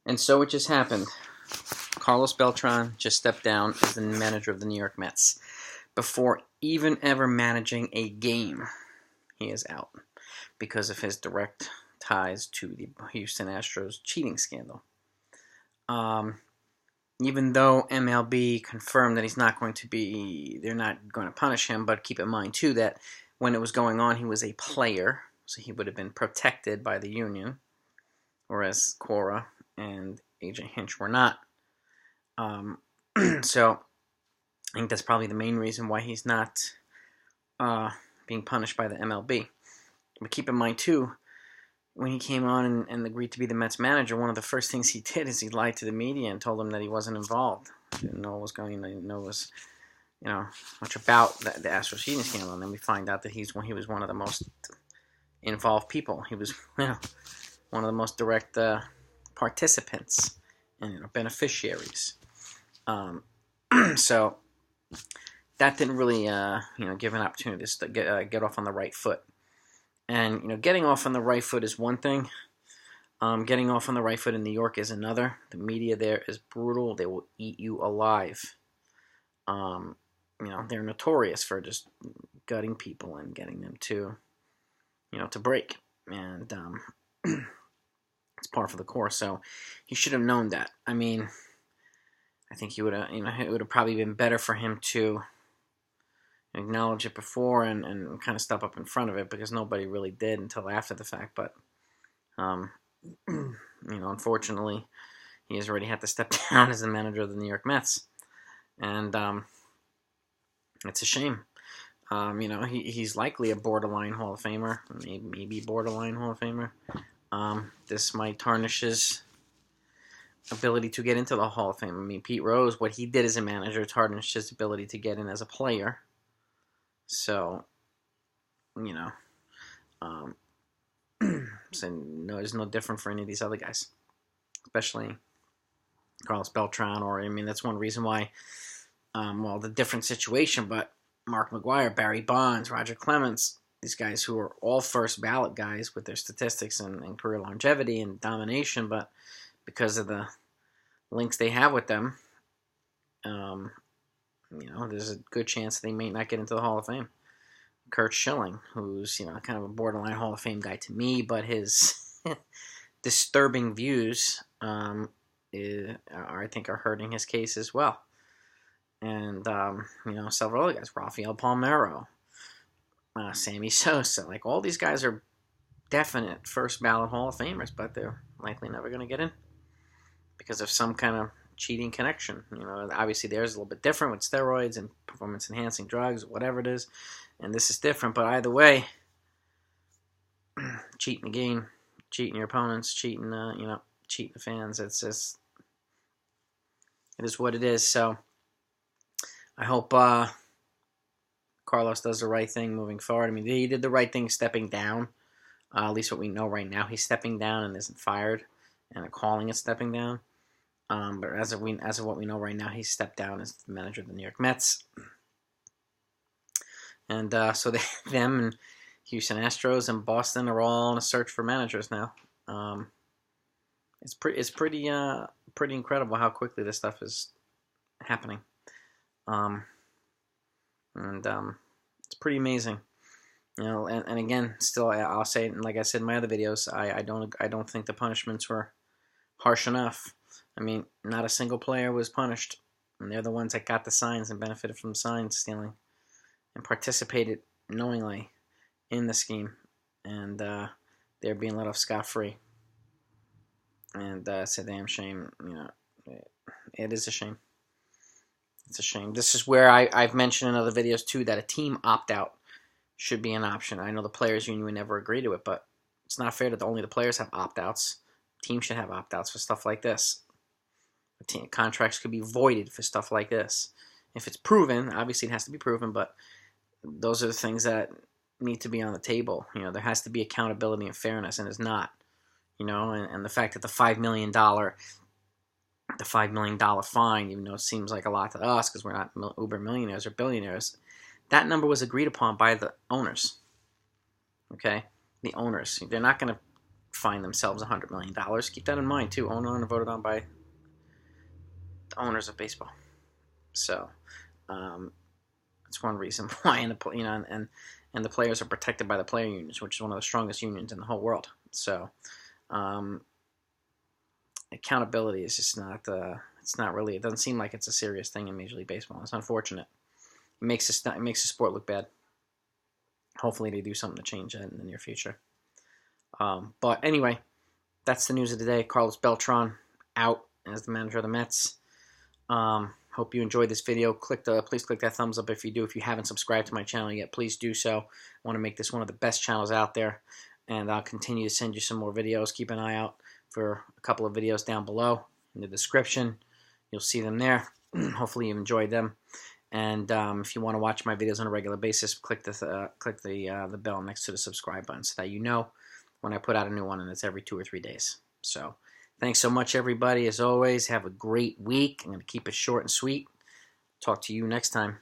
And so it just happened. Carlos Beltran just stepped down as the manager of the New York Mets. Before even ever managing a game, he is out because of his direct ties to the Houston Astros cheating scandal. Even though MLB confirmed that he's not going to be, they're not going to punish him, but keep in mind too that when it was going on, he was a player, so he would have been protected by the union, whereas Cora and Agent Hinch were not. So I think that's probably the main reason why he's not being punished by the MLB. But keep in mind too, when he came on and agreed to be the Mets manager, one of the first things he did is he lied to the media and told them that he wasn't involved. Didn't know what was going on. Didn't know was, much about the Astros cheating scandal. And then we find out that he was one of the most involved people. He was one of the most direct participants and beneficiaries. So that didn't really give an opportunity to get off on the right foot. And getting off on the right foot is one thing. Getting off on the right foot in New York is another. The media there is brutal. They will eat you alive. They're notorious for just gutting people and getting them to break. And it's par for the course. So he should have known that. I mean, I think he would have. It would have probably been better for him to acknowledge it before and kind of step up in front of it, because nobody really did until after the fact. But unfortunately, he has already had to step down as the manager of the New York Mets, and it's a shame. He's likely a borderline Hall of Famer, maybe borderline Hall of Famer. This might tarnish his ability to get into the Hall of Fame. I mean, Pete Rose, what he did as a manager tarnished his ability to get in as a player. So, it's no different for any of these other guys, especially Carlos Beltran. That's one reason why, the different situation, but Mark McGwire, Barry Bonds, Roger Clemens, these guys who are all first ballot guys with their statistics and career longevity and domination, but because of the links they have with them, there's a good chance they may not get into the Hall of Fame. Curt Schilling, who's, kind of a borderline Hall of Fame guy to me, but his disturbing views, I think, are hurting his case as well. And, several other guys, Rafael Palmeiro, Sammy Sosa, all these guys are definite first ballot Hall of Famers, but they're likely never going to get in because of some kind of cheating connection. Obviously theirs is a little bit different with steroids and performance-enhancing drugs, whatever it is, and this is different. But either way, cheating the game, cheating your opponents, cheating the fans. It's just, it is what it is. So I hope Carlos does the right thing moving forward. I mean, he did the right thing stepping down. At least what we know right now, he's stepping down and isn't fired, and they're calling it stepping down. But as of what we know right now, he's stepped down as the manager of the New York Mets. And so them and Houston Astros and Boston are all on a search for managers now. It's pretty incredible how quickly this stuff is happening. It's pretty amazing. And again, still, I'll say, and like I said in my other videos, I don't think the punishments were harsh enough. I mean, not a single player was punished, and they're the ones that got the signs and benefited from sign stealing and participated knowingly in the scheme, and they're being let off scot-free. And it's a damn shame. It is a shame. It's a shame. This is where I've mentioned in other videos too that a team opt-out should be an option. I know the players' union would never agree to it, but it's not fair that only the players have opt-outs. Teams should have opt-outs for stuff like this. Contracts could be voided for stuff like this. If it's proven, obviously it has to be proven, but those are the things that need to be on the table. There has to be accountability and fairness, and it's not. And the fact that the $5 million fine, even though it seems like a lot to us because we're not uber millionaires or billionaires, that number was agreed upon by the owners. Okay? The owners. They're not going to find themselves $100 million. Keep that in mind too. Owned and voted on by the owners of baseball. So that's one reason why, and the players are protected by the player unions, which is one of the strongest unions in the whole world. So accountability is just not. It's not really. It doesn't seem like it's a serious thing in Major League Baseball. It's unfortunate. It makes the sport look bad. Hopefully they do something to change that in the near future. But anyway, that's the news of the day. Carlos Beltran out as the manager of the Mets. Hope you enjoyed this video. Please click that thumbs up if you do. If you haven't subscribed to my channel yet, please do so. I want to make this one of the best channels out there, and I'll continue to send you some more videos. Keep an eye out for a couple of videos down below in the description. You'll see them there. Hopefully you enjoyed them. And if you want to watch my videos on a regular basis, click the bell next to the subscribe button so that you know when I put out a new one, and it's every 2 or 3 days. So thanks so much, everybody. As always, have a great week. I'm going to keep it short and sweet. Talk to you next time.